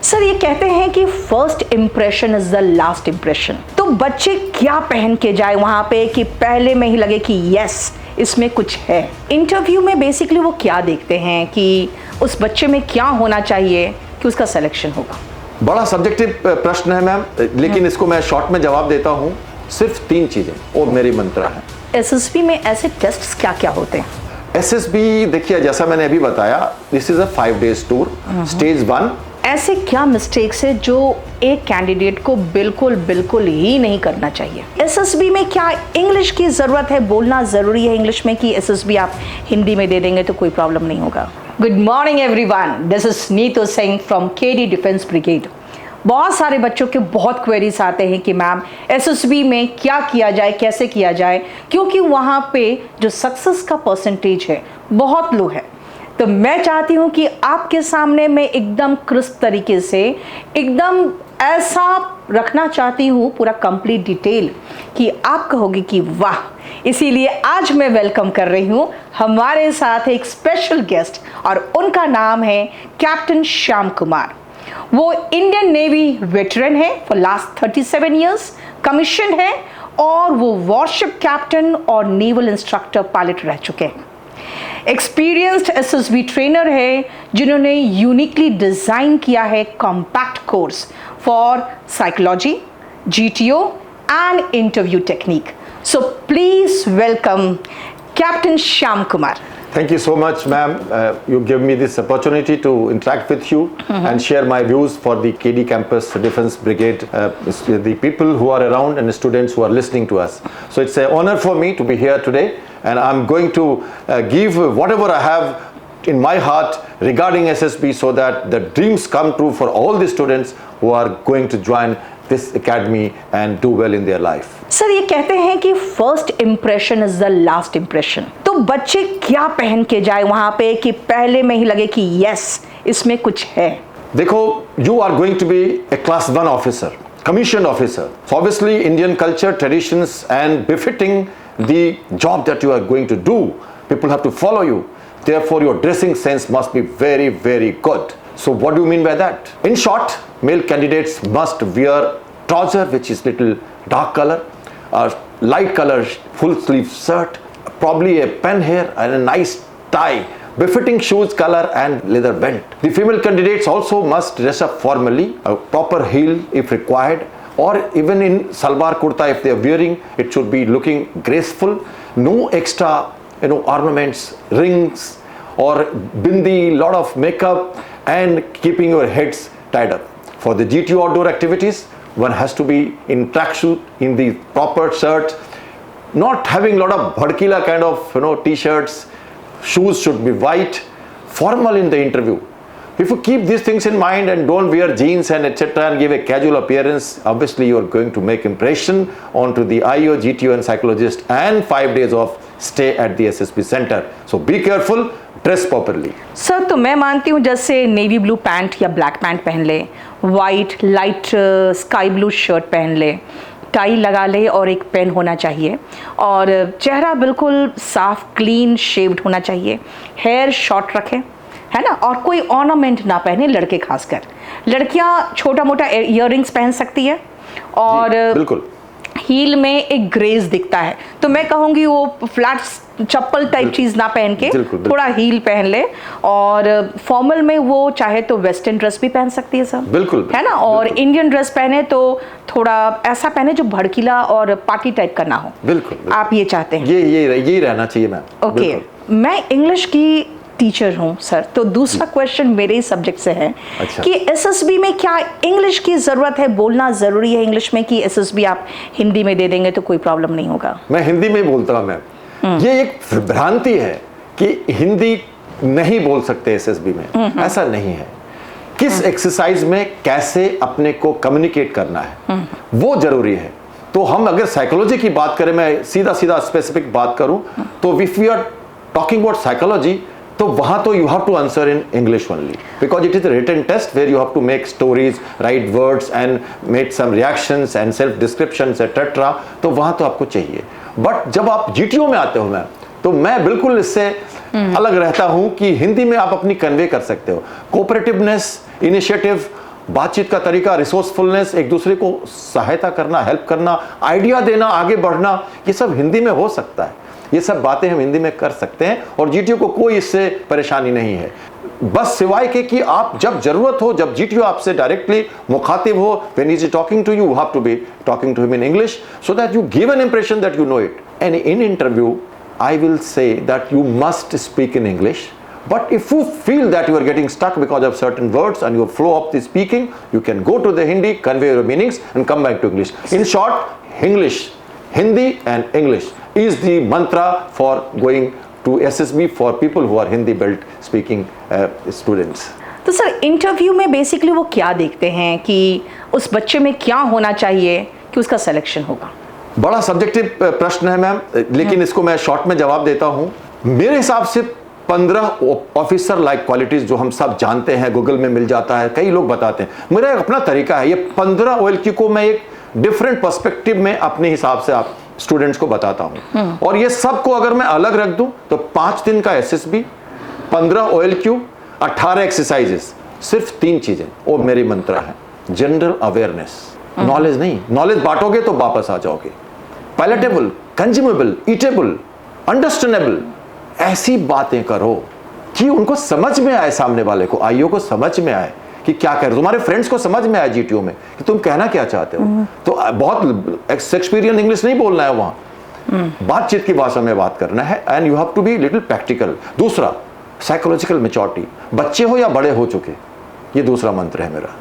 Sir ये कहते हैं कि first impression is the last impression, तो बच्चे क्या पहन के जाए वहां पे कि पहले में ही लगे कि यस इसमें कुछ है। इंटरव्यू में बेसिकली वो क्या देखते हैं कि उस बच्चे में क्या होना चाहिए कि उसका सिलेक्शन होगा? बड़ा सब्जेक्टिव प्रश्न है मैम, लेकिन इसको मैं शॉर्ट में जवाब देता हूँ। सिर्फ 3 चीजें और मेरी मंत्रा है। एसएसबी में ऐसे टेस्ट्स क्या क्या होते हैं? एसएसबी देखिए, जैसा मैंने अभी बताया, this is a 5 days tour. Stage 1। ऐसे क्या मिस्टेक्स है जो एक कैंडिडेट को बिल्कुल ही नहीं करना चाहिए? एसएसबी में क्या इंग्लिश की जरूरत है, बोलना जरूरी है इंग्लिश में, कि एसएसबी आप हिंदी में दे देंगे तो कोई प्रॉब्लम नहीं होगा? Good morning everyone, this is Neetu Singh from KD defence brigade. बहुत सारे बच्चों के बहुत क्वेरीज आते हैं कि मैम एसएसबी में क्या किया जाए, कैसे किया जाए, क्योंकि वहाँ पे जो सक्सेस का परसेंटेज है बहुत लो है। तो मैं चाहती हूँ कि आपके सामने मैं एकदम क्रिस्प तरीके से एकदम ऐसा रखना चाहती हूँ पूरा कंप्लीट डिटेल कि आप कहोगे कि वाह। इसीलिए आज मैं वेलकम कर रही हूँ हमारे साथ एक स्पेशल गेस्ट, और उनका नाम है कैप्टन श्याम कुमार। वो इंडियन नेवी वेटरन है फॉर लास्ट 37 ईयर्स, कमीशन है, और वो वॉरशिप कैप्टन और नेवल इंस्ट्रक्टर पायलट रह चुके हैं। एक्सपीरियंस्ड एसएसबी ट्रेनर है जिन्होंने यूनिकली डिजाइन किया है compact course for psychology, GTO and interview technique. So please welcome captain Shyam Kumar. Thank you so much, ma'am. You give me this opportunity to interact with you and share my views for the KD Campus Defense Brigade, the people who are around and the students who are listening to us. So it's an honor for me to be here today, and I'm going to give whatever I have in my heart regarding SSB so that the dreams come true for all the students who are going to join this academy and do well in their life. Sir ये कहते हैं कि first impression is the last impression, तो बच्चे क्या पहन के जाए वहां पे कि पहले में ही लगे कि यस इसमें कुछ है? देखो, you are going to be a class 1 officer, commissioned officer. So obviously Indian culture, traditions and befitting the job that you are going to do, people have to follow you. Therefore your dressing sense must be very good. So what do you mean by that? In short, male candidates must wear trouser which is little dark color, a light color full sleeve shirt, probably a pen hair and a nice tie, befitting shoes color and leather belt. The female candidates also must dress up formally, a proper heel if required, or even in salwar kurta if they are wearing, it should be looking graceful. No extra ornaments, rings or bindi, lot of makeup, and keeping your heads tied up. For the GTO outdoor activities, one has to be in tracksuit, in the proper shirt, not having lot of bhadkila kind of t-shirts. Shoes should be white, formal in the interview. If you keep these things in mind and don't wear jeans and etc. and give a casual appearance, obviously you are going to make impression onto the IO, GTO and psychologist and 5 days of stay at the SSB center. So be careful, dress properly. Sir तो मैं मानती हूँ जैसे navy blue pant या black pant पहन ले, white light sky blue shirt पहन ले, टाई लगा ले और एक पेन होना चाहिए, और चेहरा बिल्कुल साफ क्लीन शेव्ड होना चाहिए, हेयर शॉर्ट रखें, है ना, और कोई ऑर्नामेंट ना पहने, लड़के खासकर। लड़कियां छोटा मोटा इयररिंग्स पहन सकती है, और बिल्कुल हील में एक ग्रेस दिखता है, तो मैं कहूँगी वो फ्लैट चप्पल टाइप चीज़ ना पहन के थोड़ा हील पहन ले, और फॉर्मल में वो चाहे तो वेस्टर्न ड्रेस भी पहन सकती है सर, बिल्कुल है ना, और इंडियन ड्रेस पहने तो थोड़ा ऐसा पहने जो भड़कीला और पार्टी टाइप का ना हो। बिल्कुल आप ये चाहते हैं? यही रहना चाहिए मैम। ओके, मैं इंग्लिश की टीचर हूँ सर, तो दूसरा क्वेश्चन मेरे ही सब्जेक्ट से है कि एसएसबी में क्या इंग्लिश की जरूरत है, बोलना जरूरी है इंग्लिश में, कि एसएसबी आप हिंदी में दे देंगे तो कोई प्रॉब्लम नहीं होगा? मैं हिंदी में बोलता हूँ मैम। ये एक भ्रांति है कि हिंदी नहीं बोल सकते एसएसबी में, ऐसा नहीं है। किस एक्सरसाइज में कैसे अपने को कम्युनिकेट करना है वो जरूरी है। तो हम अगर साइकोलॉजी की बात करें, मैं सीधा स्पेसिफिक बात करूं, तो if we are talking about psychology, तो वहां तो you have to answer in English only, because it is a written test where you have to make stories, write words and make some reactions and self descriptions etcetera, तो वहां तो आपको चाहिए। But जब आप जीटीओ में आते हो मैम, तो मैं बिल्कुल इससे अलग रहता हूं कि हिंदी में आप अपनी कन्वे कर सकते हो। कोऑपरेटिवनेस, इनिशिएटिव बातचीत का तरीका, रिसोर्सफुलनेस, एक दूसरे को सहायता करना, हेल्प करना, आइडिया देना, आगे बढ़ना, ये सब हिंदी में हो सकता है। ये सब बातें हम हिंदी में कर सकते हैं और जीटीओ को कोई इससे परेशानी नहीं है। बस सिवाय के कि आप जब जरूरत हो, जब जीटीओ आपसे डायरेक्टली मुखातिब हो, when he is talking to you have to be talking to him in English so that you give an impression that you know it. And in interview I will say that you must speak in English, but if you feel that you are getting stuck because of certain words and you flow up the speaking, you can go to the Hindi, convey your meanings and come back to English. In short, English, Hindi and English is the mantra for going to SSB for people who are Hindi belt speaking students. तो sir interview में basically वो क्या देखते हैं कि उस बच्चे में क्या होना चाहिए कि उसका सिलेक्शन होगा? बड़ा सब्जेक्टिव प्रश्न है मैम, लेकिन इसको मैं शॉर्ट में जवाब देता हूं। मेरे हिसाब से 15 ऑफिसर लाइक क्वालिटीज जो हम सब जानते हैं, गूगल में मिल जाता है, कई लोग बताते हैं। मेरा एक अपना तरीका है, ये 15 OLQ को मैं एक डिफरेंट पर्सपेक्टिव में अपने हिसाब से आप स्टूडेंट्स को बताता हूं। और ये सबको अगर मैं अलग रख दूं तो 5 दिन का SSB, 15 OLQ, 18 एक्सरसाइजेस, सिर्फ 3 चीजें और मेरी मंत्र है। जनरल अवेयरनेस, नॉलेज नहीं, नॉलेज बांटोगे तो वापस आ जाओगे। पैलेटेबल, कंज्यूमेबल, ईटेबल, अंडरस्टैंडेबल, ऐसी बातें करो कि उनको समझ में आए, सामने वाले को, आईओ को समझ में आए कि क्या कह रहे हो, तुम्हारे फ्रेंड्स को समझ में आए जीटीओ में कि तुम कहना क्या चाहते हो। तो बहुत शेक्सपियरियन इंग्लिश नहीं बोलना है वहां, बातचीत की भाषा में बात करना है and you have to be little practical. दूसरा, साइकोलॉजिकल मैच्योरिटी, बच्चे हो या बड़े हो चुके, ये दूसरा मंत्र है मेरा।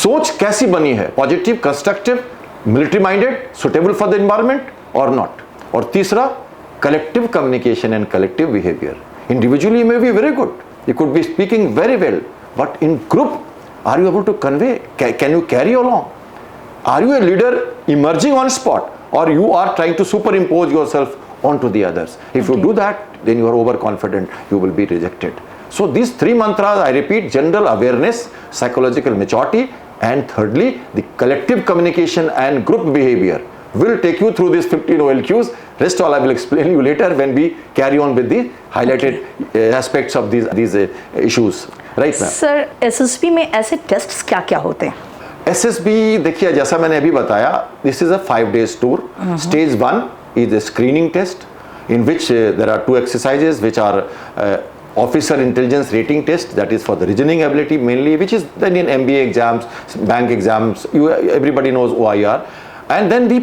सोच कैसी बनी है, positive, constructive, military minded, suitable for the environment और नॉट। और तीसरा, collective communication and collective behaviour. Individually may be very good, you could be speaking very well, but in group are you able to convey, can you carry along, are you a leader emerging on spot और you are trying to superimpose yourself on to the others. If you do that then you are overconfident, you will be rejected. So these 3 mantras, I repeat, general awareness, psychological maturity, and thirdly, the collective communication and group behavior will take you through these 15 OLQs. Rest all I will explain you later when we carry on with the highlighted aspects of these issues. Right, ma'am? Sir SSB में ऐसे tests क्या क्या होते हैं? SSB देखिए, जैसा मैंने अभी बताया, this is a 5 days tour. Stage 1 is a screening test in which there are 2 exercises which are officer intelligence rating test, that is for the reasoning ability mainly, which is then in MBA exams, bank exams, everybody knows OIR, and then the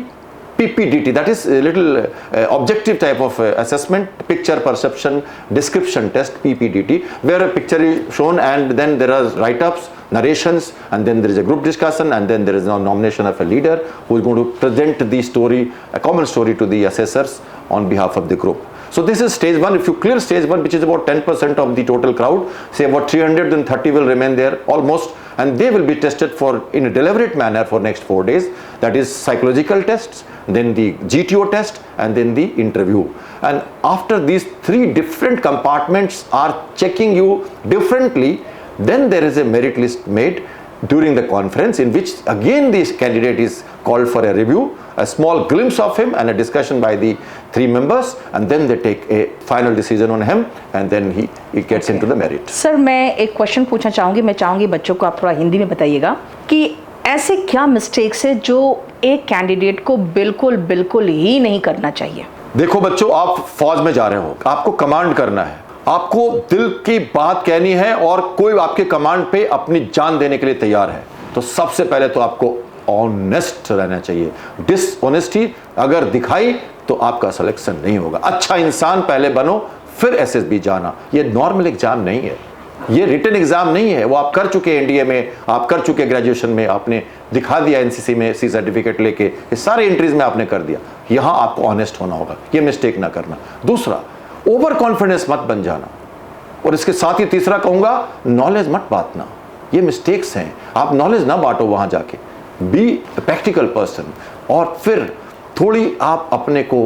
PPDT, that is a little objective type of assessment, picture perception description test, PPDT, where a picture is shown and then there are write-ups, narrations, and then there is a group discussion, and then there is a nomination of a leader who is going to present the story, a common story, to the assessors on behalf of the group. So this is stage 1. If you clear stage 1, which is about 10% of the total crowd, say about 330 will remain there almost, and they will be tested for in a deliberate manner for next 4 days. That is psychological tests, then the GTO test, and then the interview. And after these 3 different compartments are checking you differently, then there is a merit list made during the conference, in which again this candidate is called for a review, a small glimpse of him and a discussion by the 3 members, and then they take a final decision on him, and then he gets into the merit. Sir मैं एक question पूछना चाहूँगी, मैं चाहूँगी बच्चों को आप थोड़ा हिंदी में बताइएगा कि ऐसे क्या मिस्टेक्स है जो एक कैंडिडेट को बिल्कुल बिल्कुल ही नहीं करना चाहिए? देखो बच्चों, आप फौज में जा रहे हो, आपको कमांड करना है, आपको दिल की बात कहनी है और कोई आपके कमांड पे अपनी जान देने के लिए तैयार है, तो सबसे पहले तो आपको ऑनेस्ट रहना चाहिए। डिसऑनेस्टी अगर दिखाई तो आपका सिलेक्शन नहीं होगा। अच्छा इंसान पहले बनो, फिर SSB जाना। ये नॉर्मल एग्जाम नहीं है, ये रिटन एग्जाम नहीं है। वो आप कर चुके एनडीए में, आप कर चुके ग्रेजुएशन में, आपने दिखा दिया एनसीसी में C सर्टिफिकेट लेके, ये सारे एंट्रीज में आपने कर दिया। यहां आपको ऑनेस्ट होना होगा, ये मिस्टेक ना करना। दूसरा, ओवर कॉन्फिडेंस मत बन जाना, और इसके साथ ही तीसरा कहूंगा, नॉलेज मत बांटना। ये मिस्टेक्स हैं, आप नॉलेज ना बांटो वहां जाके। बी प्रैक्टिकल पर्सन, और फिर थोड़ी आप अपने को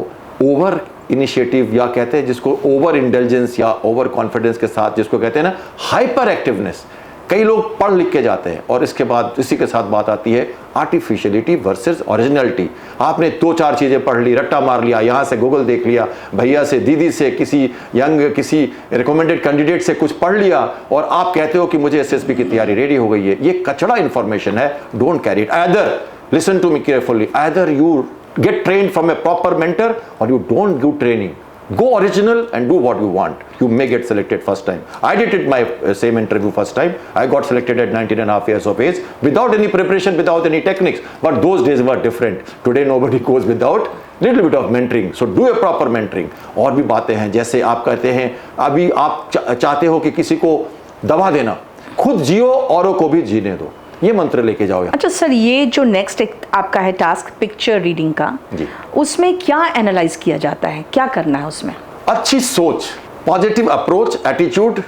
ओवर इनिशिएटिव, या कहते हैं जिसको ओवर इंटेलिजेंस या ओवर कॉन्फिडेंस के साथ, जिसको कहते हैं ना हाइपर एक्टिवनेस, कई लोग पढ़ लिख के जाते हैं और इसके बाद इसी के साथ बात आती है आर्टिफिशियलिटी वर्सेस ओरिजिनलिटी। आपने 2-4 चीज़ें पढ़ ली, रट्टा मार लिया, यहाँ से गूगल देख लिया, भैया से, दीदी से, किसी किसी रिकमेंडेड कैंडिडेट से कुछ पढ़ लिया और आप कहते हो कि मुझे एसएसबी की तैयारी रेडी हो गई है। ये कचड़ा इंफॉर्मेशन है, don't carry it. Either listen to me carefully, either you get trained from a proper mentor or you don't do training. Go original and do what you want. You may get selected first time. I did it my same interview first time. I got selected at 19.5 years of age without any preparation, without any techniques. But those days were different. Today nobody goes without little bit of mentoring. So do a proper mentoring. और भी बातें हैं, जैसे आप कहते हैं अभी आप चाहते हो कि किसी को दबा देना, खुद जियो औरों को भी जीने दो, ये मंत्र लेके जाओ यहाँ। अच्छा सर, ये जो नेक्स्ट एक आपका है टास्क पिक्चर रीडिंग का जी, उसमें क्या एनालाइज किया जाता है, क्या करना है उसमें? अच्छी सोच, पॉजिटिव अप्रोच, एटीट्यूड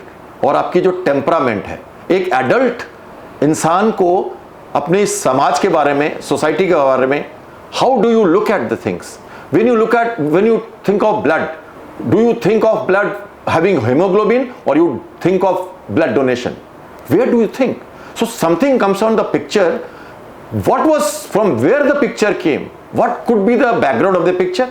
और आपकी जो टेम्परामेंट है। एक एडल्ट इंसान को अपने समाज के बारे में, सोसाइटी के बारे में, how do you look at the things? When you think of blood, do you think of blood having haemoglobin और you think of blood donation? Where do you think? So something comes on the picture. What was, from where the picture came? What could be the background of the picture?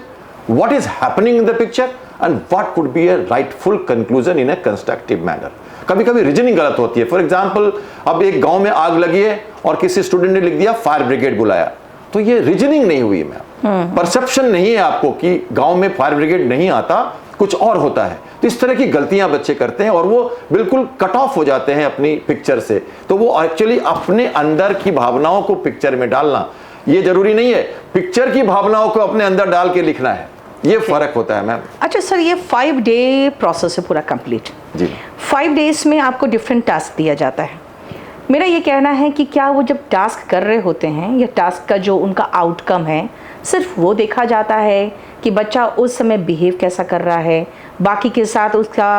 What is happening in the picture? And what could be a rightful conclusion in a constructive manner? कभी कभी reasoning गलत होती है। For example, अब एक गांव में आग लगी है और किसी स्टूडेंट ने लिख दिया फायर ब्रिगेड बुलाया, तो ये रीजनिंग नहीं हुई मैम, परसेप्शन नहीं है आपको कि गांव में फायर ब्रिगेड नहीं आता, कुछ और होता है। तो इस तरह की गलतियां बच्चे करते हैं और वो बिल्कुल कट ऑफ हो जाते हैं अपनी पिक्चर से। तो वो एक्चुअली अपने अंदर की भावनाओं को पिक्चर में डालना ये जरूरी नहीं है, पिक्चर की भावनाओं को अपने अंदर डाल के लिखना है, ये फर्क होता है मैम। अच्छा सर, ये 5 डे प्रोसेस है पूरा कंप्लीट जी। 5 डेज में आपको डिफरेंट टास्क दिया जाता है। मेरा ये कहना है कि क्या वो जब टास्क कर रहे होते हैं या टास्क का जो उनका आउटकम है सिर्फ वो देखा जाता है कि बच्चा उस समय बिहेव कैसा कर रहा है, बाकी के साथ उसका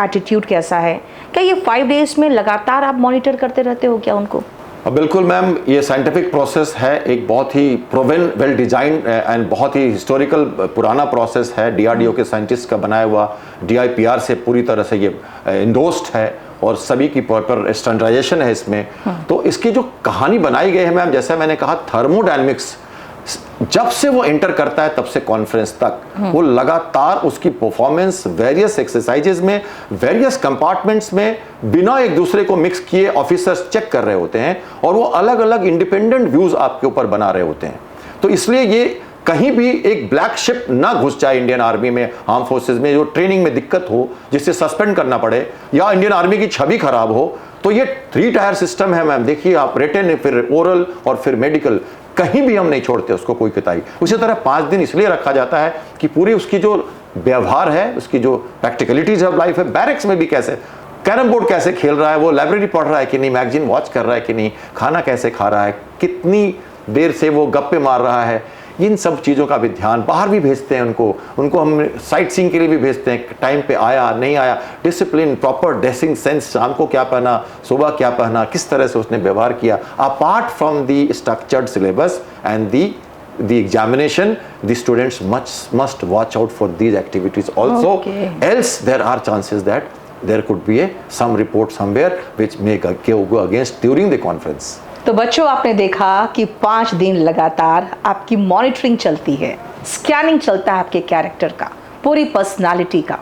एटीट्यूड कैसा है? क्या ये 5 डेज में लगातार आप मॉनिटर करते रहते हो क्या उनको? बिल्कुल मैम, ये साइंटिफिक प्रोसेस है, एक बहुत ही प्रोवन, वेल डिजाइन एंड बहुत ही हिस्टोरिकल पुराना प्रोसेस है। डीआरडीओ के साइंटिस्ट का बनाया हुआ, DIPR से पूरी तरह से ये इंडोस्ड है और सभी की प्रॉपर स्टैंडर्डाइजेशन है इसमें। तो इसकी जो कहानी बनाई गई है मैम, जैसा मैंने कहा, थर्मोडायनेमिक्स, जब से वो एंटर करता है तब से कॉन्फ्रेंस तक वो लगातार उसकी परफॉर्मेंस वेरियस एक्सरसाइजेज में, वेरियस कंपार्टमेंट्स में बिना एक दूसरे को मिक्स किए ऑफिसर्स चेक कर रहे होते हैं और वो अलग अलग इंडिपेंडेंट व्यूज आपके ऊपर बना रहे होते हैं। तो इसलिए ये कहीं भी एक ब्लैक शिप ना घुस जाए इंडियन आर्मी में, आर्म फोर्सेज में, जो ट्रेनिंग में दिक्कत हो जिससे सस्पेंड करना पड़े या इंडियन आर्मी की छवि खराब हो। तो ये 3 टायर सिस्टम है मैम, देखिए आप, रिटन, फिर ओरल और फिर मेडिकल, कहीं भी हम नहीं छोड़ते उसको कोई किताई। उसी तरह 5 दिन इसलिए रखा जाता है कि पूरी उसकी जो व्यवहार है, उसकी जो प्रैक्टिकलिटीज ऑफ लाइफ है, बैरक्स में भी कैसे कैरम बोर्ड कैसे खेल रहा है, वो लाइब्रेरी पढ़ रहा है कि नहीं, मैगजीन वॉच कर रहा है कि नहीं, खाना कैसे खा रहा है, कितनी देर से वो गप्पे मार रहा है, इन सब चीज़ों का भी ध्यान। बाहर भी भेजते हैं उनको हम साइट सीइंग के लिए भी भेजते हैं, टाइम पे आया नहीं आया, डिसिप्लिन, प्रॉपर ड्रेसिंग सेंस, शाम को क्या पहना, सुबह क्या पहना, किस तरह से उसने व्यवहार किया। Apart from the structured syllabus and the examination, the students must watch out for these activities also. Okay. Else there are chances that there could be some report somewhere which may go against during the conference. तो बच्चों, आपने देखा कि 5 दिन लगातार आपकी monitoring चलती है, स्कैनिंग चलता है आपके कैरेक्टर का, पूरी पर्सनालिटी का,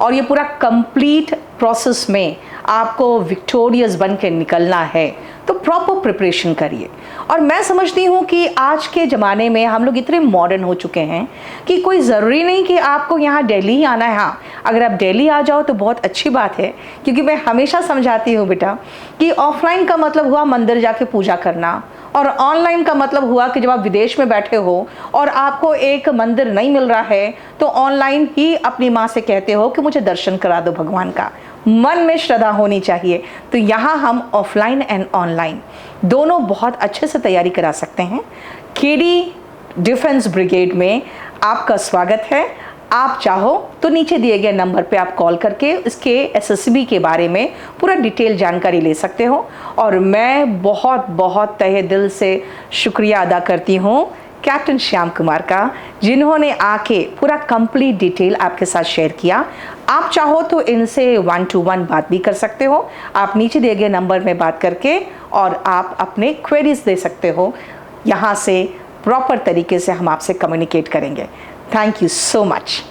और ये पूरा कंप्लीट प्रोसेस में आपको विक्टोरियस बन के निकलना है। तो प्रॉपर प्रिपरेशन करिए। और मैं समझती हूँ कि आज के ज़माने में हम लोग इतने मॉडर्न हो चुके हैं कि कोई ज़रूरी नहीं कि आपको यहाँ दिल्ली ही आना है। हाँ, अगर आप दिल्ली आ जाओ तो बहुत अच्छी बात है, क्योंकि मैं हमेशा समझाती हूँ बेटा कि ऑफलाइन का मतलब हुआ मंदिर जाके पूजा करना, और ऑनलाइन का मतलब हुआ कि जब आप विदेश में बैठे हो और आपको एक मंदिर नहीं मिल रहा है तो ऑनलाइन ही अपनी माँ से कहते हो कि मुझे दर्शन करा दो भगवान का। मन में श्रद्धा होनी चाहिए। तो यहाँ हम ऑफलाइन एंड ऑनलाइन दोनों बहुत अच्छे से तैयारी करा सकते हैं। केडी डिफेंस ब्रिगेड में आपका स्वागत है। आप चाहो तो नीचे दिए गए नंबर पे आप कॉल करके इसके एसएसबी के बारे में पूरा डिटेल जानकारी ले सकते हो। और मैं बहुत बहुत तहे दिल से शुक्रिया अदा करती हूँ कैप्टन श्याम कुमार का, जिन्होंने आके पूरा कंप्लीट डिटेल आपके साथ शेयर किया। आप चाहो तो इनसे 1-to-1 बात भी कर सकते हो, आप नीचे दिए गए नंबर में बात करके, और आप अपने क्वेरीज दे सकते हो। यहाँ से प्रॉपर तरीके से हम आपसे कम्युनिकेट करेंगे। Thank you so much.